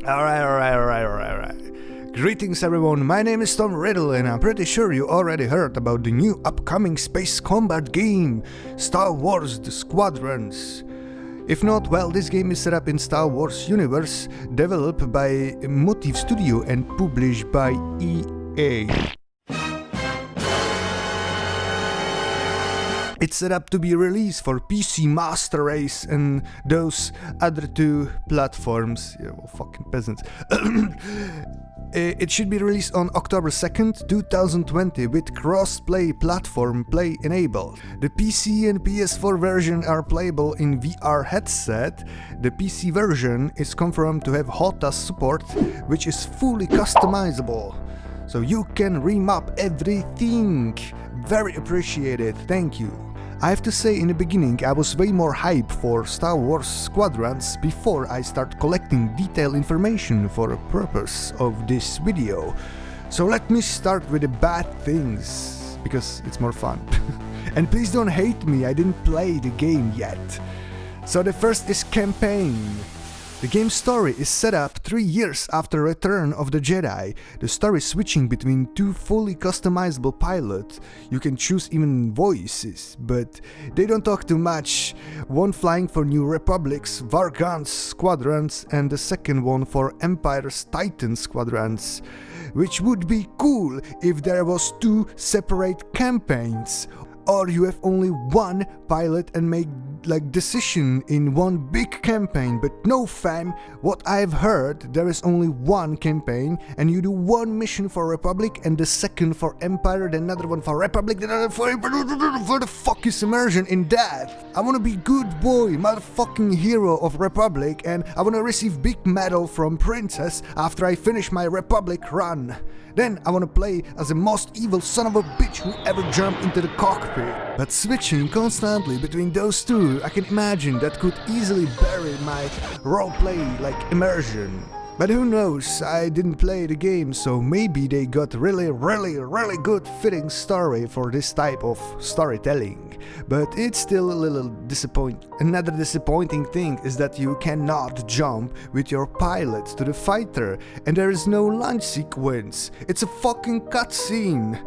Alright. Greetings everyone, my name is Tom Riddle and I'm pretty sure you already heard about the new upcoming space combat game, Star Wars Squadrons. If not, well, this game is set up in Star Wars universe, developed by Motive Studio and published by EA. It's set up to be released for PC Master Race and those other two platforms. Yeah, well, fucking peasants. It should be released on October 2nd, 2020 with cross-play platform play enabled. The PC and PS4 version are playable in VR headset. The PC version is confirmed to have thots support, which is fully customizable. So you can remap everything. Very appreciated, thank you. I have to say, in the beginning I was way more hyped for Star Wars Squadrons before I start collecting detailed information for the purpose of this video. So let me start with the bad things, because it's more fun. And please don't hate me, I didn't play the game yet. So the first is campaign. The game's story is set up 3 years after Return of the Jedi. The story switching between two fully customizable pilots. You can choose even voices, but they don't talk too much. One flying for New Republic's Vargan's Squadrons and the second one for Empire's Titan Squadrons. Which would be cool if there was two separate campaigns. Or you have only one pilot and make like decision in one big campaign, but no fam, what I've heard, there is only one campaign and you do one mission for Republic and the second for Empire, then another one for Republic, then another for the fuck is immersion in that? I wanna be good boy, motherfucking hero of Republic, and I wanna receive big medal from Princess after I finish my Republic run. Then I wanna play as the most evil son of a bitch who ever jumped into the cockpit. But switching constantly between those two, I can imagine that could easily bury my roleplay like immersion. But who knows, I didn't play the game, so maybe they got really good fitting story for this type of storytelling. But it's still a little disappointing. Another disappointing thing is that you cannot jump with your pilot to the fighter, and there is no launch sequence. It's a fucking cutscene.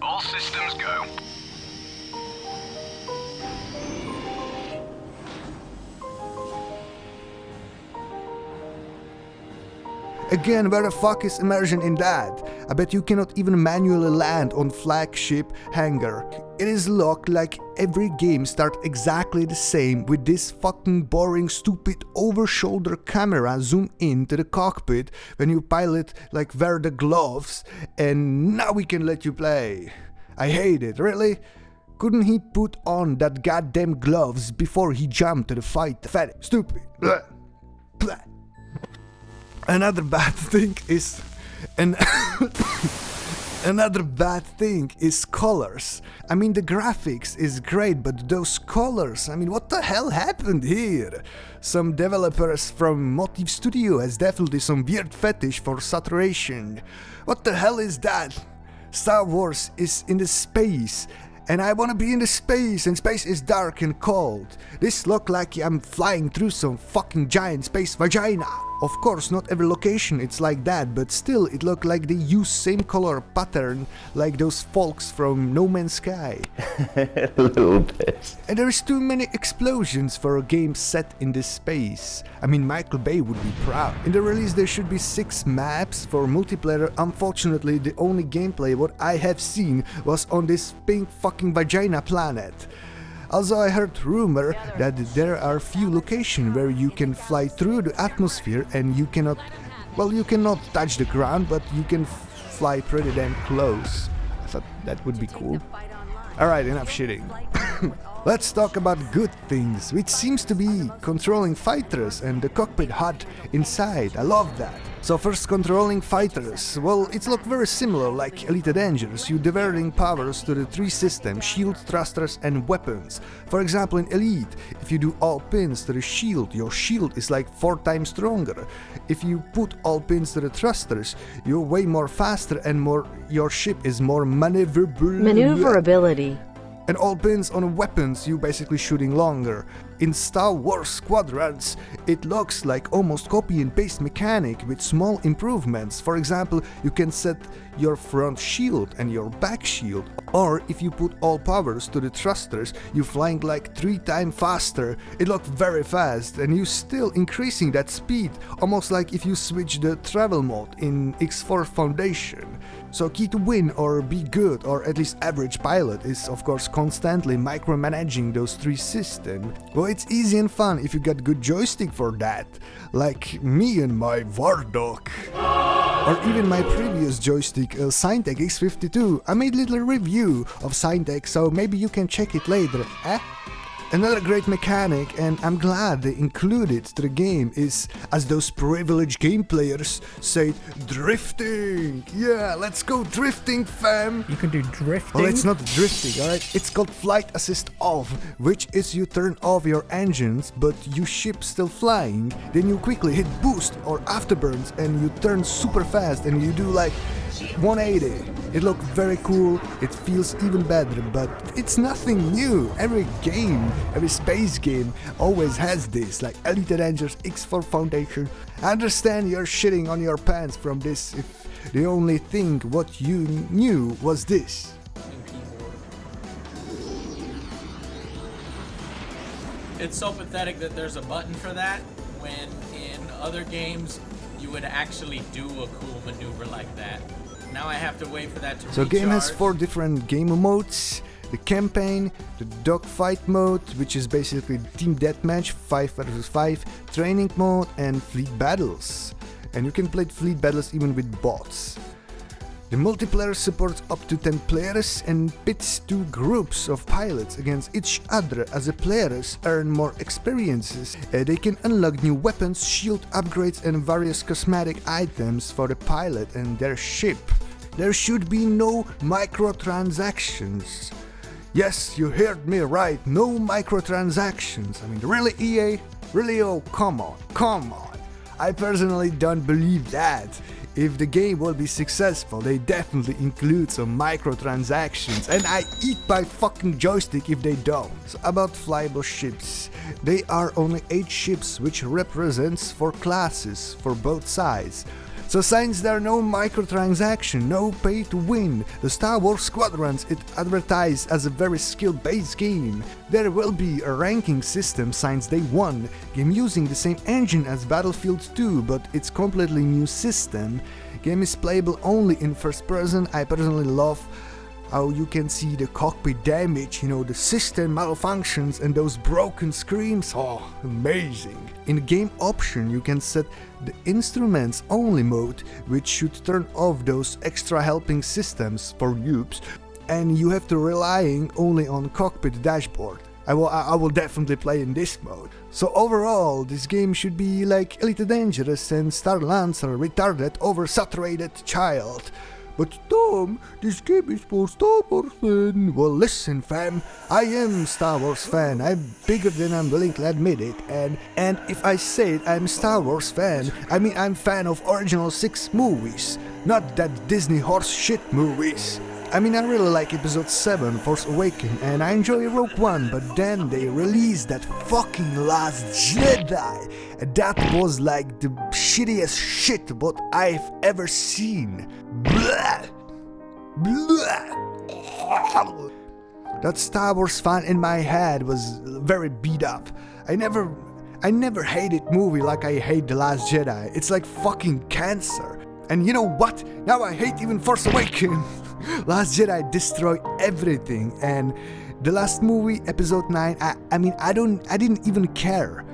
All systems go. Again, where the fuck is immersion in that? I bet you cannot even manually land on flagship Hangar. It is locked like every game start exactly the same with this fucking boring stupid over-shoulder camera zoom into the cockpit when you pilot like wear the gloves and now we can let you play. I hate it, really? Couldn't he put on that goddamn gloves before he jumped to the fight? Fat, stupid. Blah. Blah. Another bad thing is another bad thing is colors. I mean, the graphics is great, but those colors, I mean, what the hell happened here? Some developers from Motive Studio has definitely some weird fetish for saturation. What the hell is that? Star Wars is in the space, and I wanna be in the space, and space is dark and cold. This look like I'm flying through some fucking giant space vagina. Of course, not every location it's like that, but still it looked like they use same color pattern like those folks from No Man's Sky. A little bit. And there is too many explosions for a game set in this space. I mean, Michael Bay would be proud. In the release there should be 6 maps for multiplayer. Unfortunately, the only gameplay what I have seen was on this pink fucking vagina planet. Also, I heard rumor that there are few locations where you can fly through the atmosphere and you cannot touch the ground, but you can fly pretty damn close. I thought that would be cool. Alright, enough shitting. Let's talk about good things, which seems to be controlling fighters and the cockpit HUD inside. I love that. So first, controlling fighters. Well, it looks very similar like Elite Dangerous. You diverting powers to the 3 systems: shield, thrusters and weapons. For example, in Elite, if you do all pins to the shield, your shield is like 4 times stronger. If you put all pins to the thrusters, you're way more faster and your ship is more maneuverable. Maneuverability. And all pins on weapons, you basically shooting longer. In Star Wars Squadrons, it looks like almost copy and paste mechanic with small improvements. For example, you can set your front shield and your back shield, or if you put all powers to the thrusters, you're flying like 3 times faster. It looked very fast, and you still increasing that speed, almost like if you switch the travel mode in X4 Foundation. So key to win or be good or at least average pilot is of course constantly micromanaging those 3 systems. Well, it's easy and fun if you got good joystick for that, like me and my Vardok. Or even my previous joystick, Syntec X52. I made a little review of Syntec, so maybe you can check it later, eh? Another great mechanic, and I'm glad they included to the game, is, as those privileged game players say, drifting! Yeah, let's go drifting, fam! You can do drifting? Well, it's not drifting, alright? It's called flight assist off, which is you turn off your engines, but your ship still flying. Then you quickly hit boost or afterburns, and you turn super fast, and you do like 180. It looked very cool, it feels even better, but it's nothing new. Every game, every space game always has this, like Elite Dangerous, X4 Foundation. I understand you're shitting on your pants from this if the only thing what you knew was this. It's so pathetic that there's a button for that when in other games you would actually do a cool maneuver like that. Now I have to wait for that to So recharge. game has 4 different game modes: the campaign, the dogfight mode, which is basically team deathmatch 5 versus 5, training mode, and fleet battles. And you can play fleet battles even with bots. The multiplayer supports up to 10 players and pits 2 groups of pilots against each other. As the players earn more experiences, they can unlock new weapons, shield upgrades, and various cosmetic items for the pilot and their ship. There should be no microtransactions. Yes, you heard me right, no microtransactions. I mean, really, EA? Really? Oh, come on, come on. I personally don't believe that. If the game will be successful, they definitely include some microtransactions, and I eat my fucking joystick if they don't. So about flyable ships, they are only 8 ships, which represents 4 classes for both sides. So since there are no microtransaction, no pay to win, the Star Wars Squadrons it advertised as a very skill-based game. There will be a ranking system since day 1, game using the same engine as Battlefield 2, but it's completely new system. Game is playable only in first person. I personally love how you can see the cockpit damage, you know, the system malfunctions and those broken screens. Oh, amazing. In the game option you can set the instruments only mode, which should turn off those extra helping systems for noobs, and you have to relying only on cockpit dashboard. I will definitely play in this mode. So overall, this game should be like Elite Dangerous and Star Lancer retarded oversaturated child. But Tom, this game is for Star Wars fan. Well, listen fam, I am Star Wars fan. I'm bigger than I'm willing to admit it. And if I say I'm Star Wars fan, I mean I'm fan of original 6 movies, not that Disney horse shit movies. I mean, I really like Episode 7, Force Awakens, and I enjoy Rogue One, but then they released that fucking Last Jedi, and that was like the shittiest shit what I've ever seen. Blah. Blah. That Star Wars fan in my head was very beat up. I never hated movie like I hate The Last Jedi. It's like fucking cancer. And you know what? Now I hate even Force Awakens. Last Jedi destroyed everything, and the last movie, Episode 9, I didn't even care.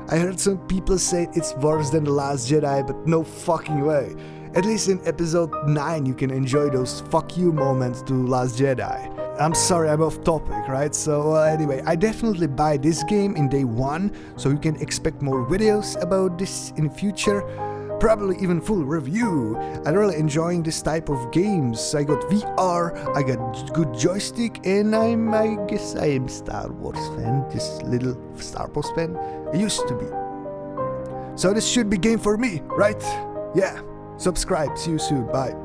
I heard some people say it's worse than The Last Jedi, but no fucking way. At least in Episode 9 you can enjoy those fuck you moments to Last Jedi. I'm sorry, I'm off topic, right? So anyway, I definitely buy this game in day 1, so you can expect more videos about this in future. Probably even full review. I'm really enjoying this type of games. I got VR, I got good joystick, and I guess I am Star Wars fan. Just little Star Wars fan. I used to be. So this should be game for me, right? Yeah. Subscribe. See you soon. Bye.